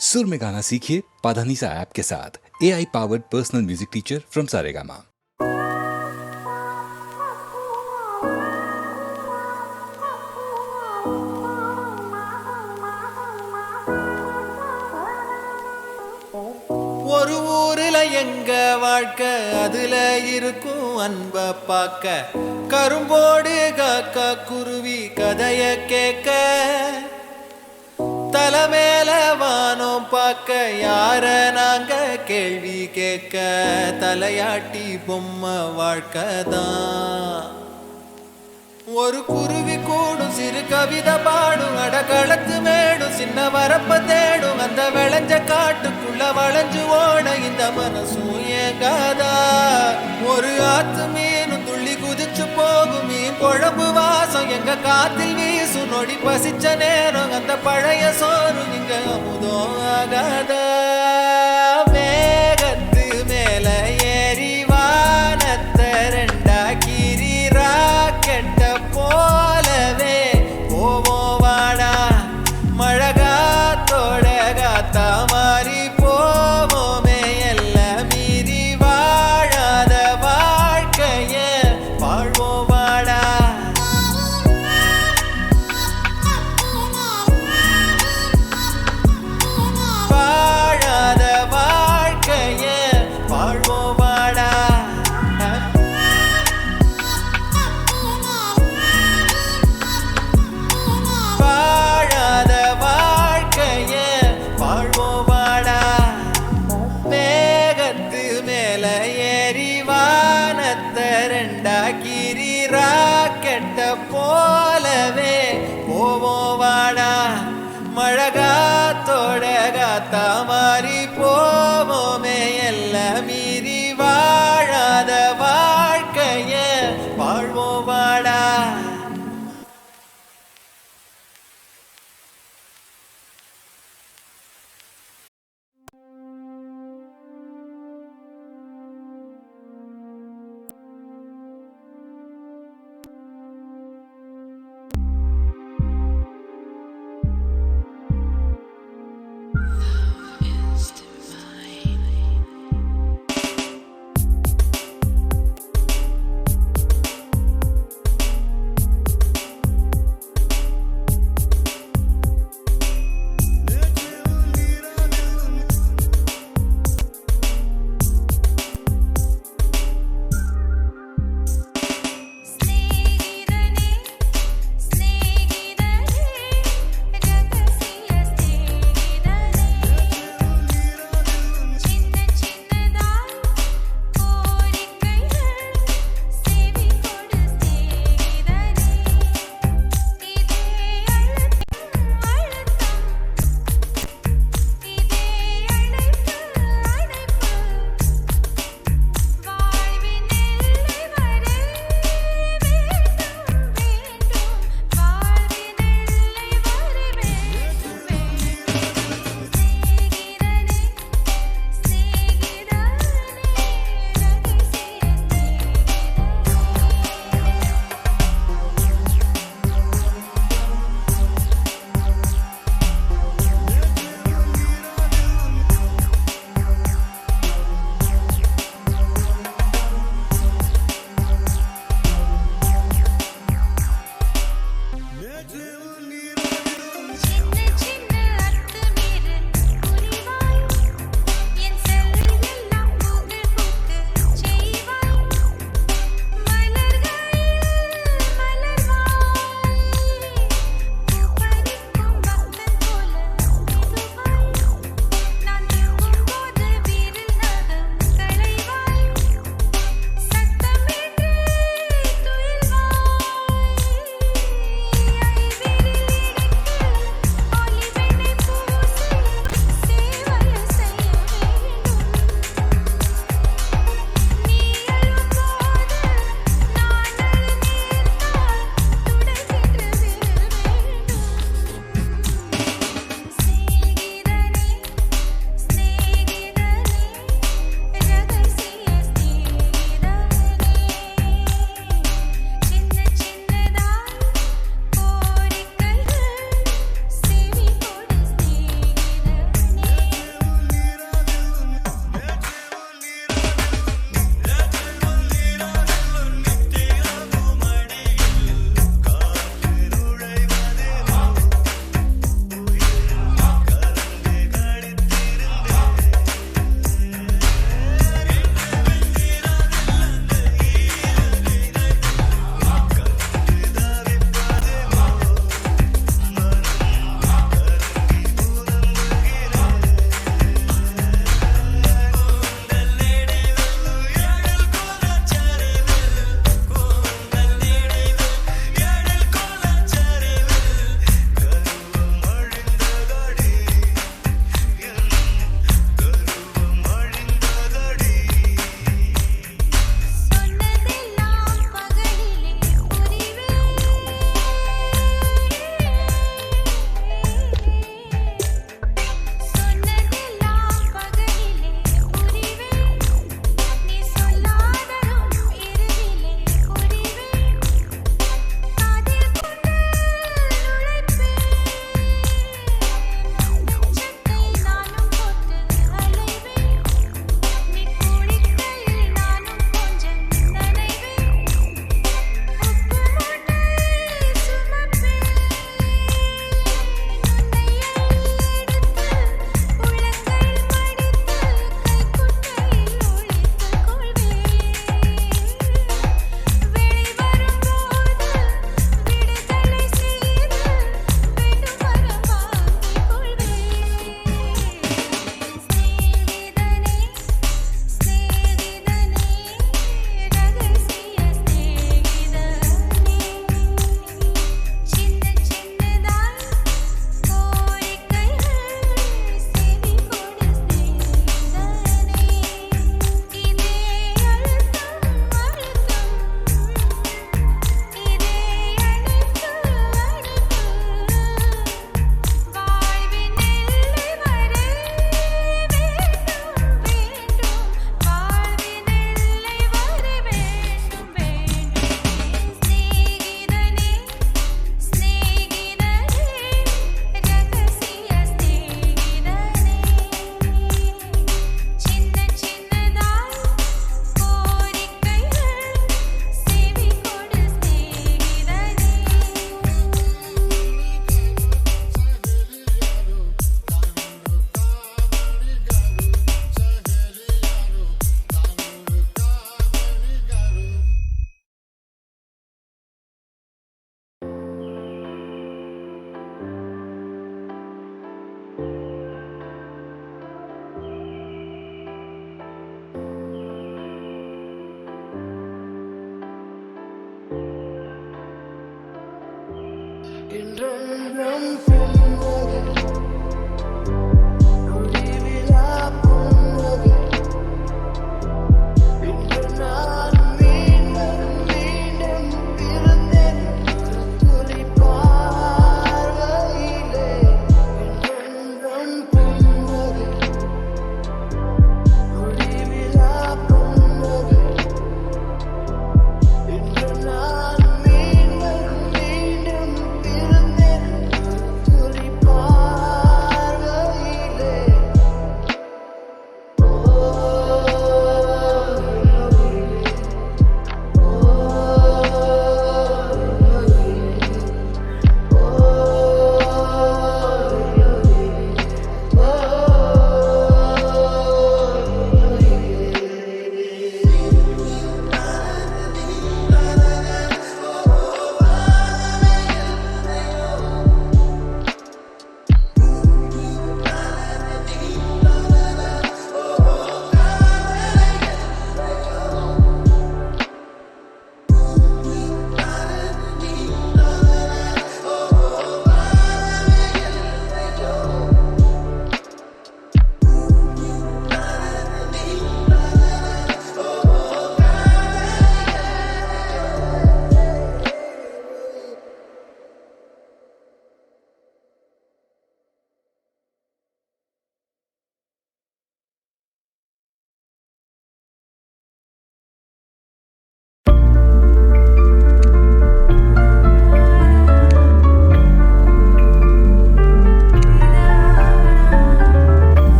सुर में गाना सीखिए पाधानीसा ऐप के साथ। AI powered personal music teacher from Saregama. ஒரு ஊருல எங்க வாழ்க்கை அதுல இருக்கும் அன்ப பார்க்க கரும்போடு காக்கா குருவி கதைய கேட்க தலைமேல வானம் பார்க்க யார நாங்க கேள்வி கேட்க தலையாட்டி பொம்மை வாழ்க்கை தான். ஒரு குருவி கூடும் சிறு கவிதை பாடும் அடகளத்து மேடும் சின்ன வரப்ப தேடும் அந்த விளைஞ்ச காட்டுக்குள்ள வளைஞ்சு ஓட இந்த மனசும் ஏங்காதா. ஒரு ஆத்து மீனும் துள்ளி குதிச்சு போகும் மீன் குழம்பு வாசம் எங்க காத்தில் வீசும் நொடி பசிச்ச நேரம் அந்த பழைய சோறும் இங்க அமுதம் ஆகாதா. மேகத்து மேல ஏறி வானத்தை ரெண்டா கீரி ராக்கெட்ட போலவே போவோம் வாடா. மழகாத்தோட காத்தா மாறி போவோமே எல்லாம் மீறி வாழாத வாழ்க்கைய வாழ்வோம் வாடா. வாழாத வாழ்க்கைய வாழ்வோம் வாடா. வாழாத வாழ்க்கைய வாழ்வோம் வாடா. மேகத்து மேல ஏறி வானத்தை ரெண்டா கீரி ராக்கெட்ட போலவே போவோம் வாடா. மழகாத்தோட காத்தா மாறி போவோமே எல்லாம் மீறி வாழாத வாழ்க்கைய வாழ்வோம் வாடா. Love is divine.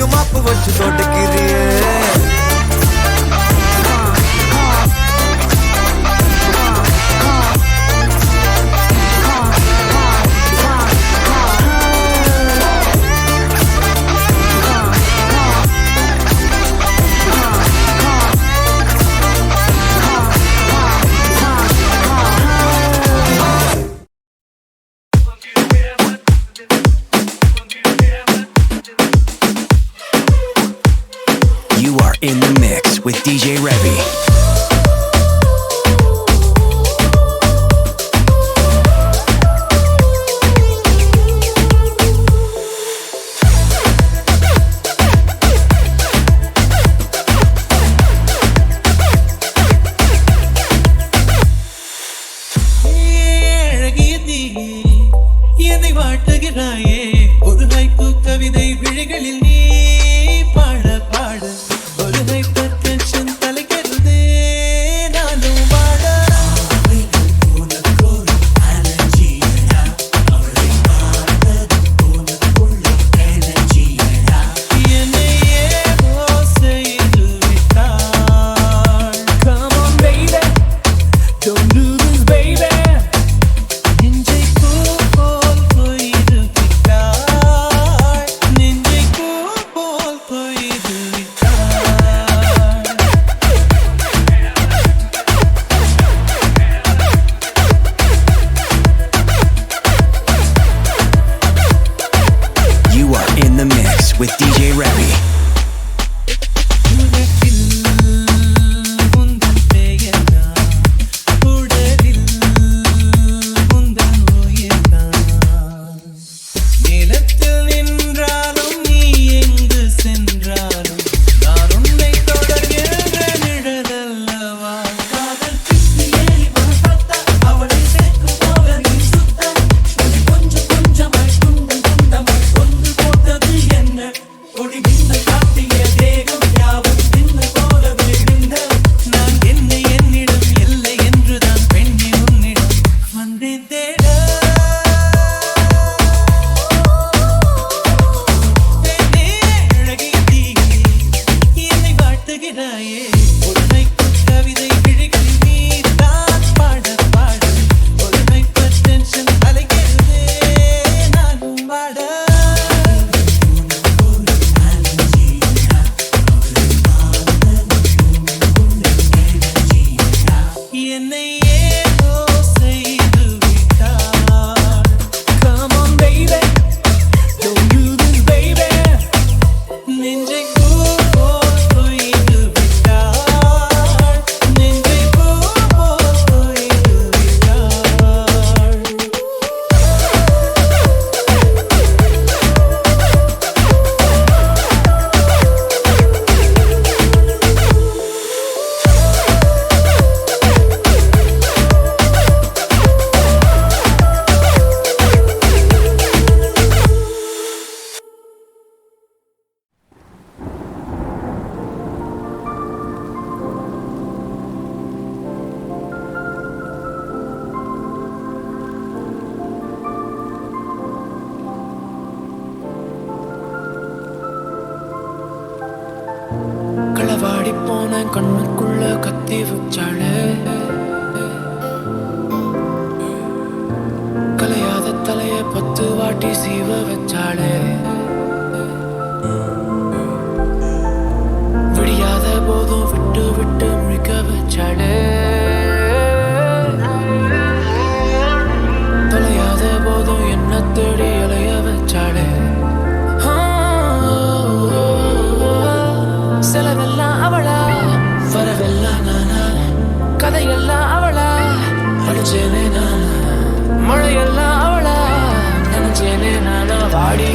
எனக்கு மாப்பு வச்சு தோட்டக்கிறியே In the mix with DJ Revy. என்னை வாட்டுகிறாயே ஒரு ஹைக்கூ கவிதை விழிகளில் நீ பாட பாட ஒரு ஹைப்பர் டென்ஷன் தலைக்கிறதே நானும் பாட என்னை ஏதோ செய்து விட்டாள். Come on baby, don't do this baby. நெஞ்சை பூ போல் கொய்து விட்டாள். நெஞ்சை பூ போல் கொய்து விட்டாள். You are in the mix with DJ Revy. உலகில் உந்தன் பெயர்தான், உடலில் உந்தன் உயிர்தான். நிலத்தில் நின்றாலும் நீ எங்கு சென்றாலும் நான் உன்னை தொடர்கின்ற நிழலல்லவா. காதல் பித்து ஏறி பார்த்தா அவளை சேர்க்கும் போல நீ சுத்த கொஞ்சம் கொஞ்சமாய் துண்டம் துண்டமாய் கொண்டு போட்டது என்ன ஒளி மின்னல் காட்டிய தேகம் யாவும் மின்னல் போலவே மின்ன. நான் என்னை என்னிடம் இல்லை என்றுதான் பெண்ணி உன்னிடம் வந்தேன் தேட. பெண்ணே அழகிய தீயே, என்னை வாட்டுகிறாயே ஒரு ஹைக்கூ கவிதை விழிகளில் நீதான் பாட பாட ஒரு ஹைப்பர் டென்ஷன் அலைகிறதே நானும் பாட. என்னை ஏதோ செய்து விட்டாள். Come on baby, don't do this baby. நெஞ்சை பூ போல் கொய்து விட்டாள். நெஞ்சை பூ போல் கொய்து விட்டாள். களவாடி போன கண்ணுக்குள்ள கத்தி வச்சாளே, கலையாத தலைய 10 வாட்டி சீவ வச்சாளே, விடியாத போதும் விட்டு விட்டு முழிக்க வச்சாளே, தொலையாத போதும் என்ன தேடி அலைய வச்சாளே. செலவெல்லாம் அவளா, வரவெல்லாம் நானா, கதையெல்லாம் அவளா, அடிச்சேனே நானா, மழையெல்லாம் அவளா, நினைச்சேனே நானா. வாடி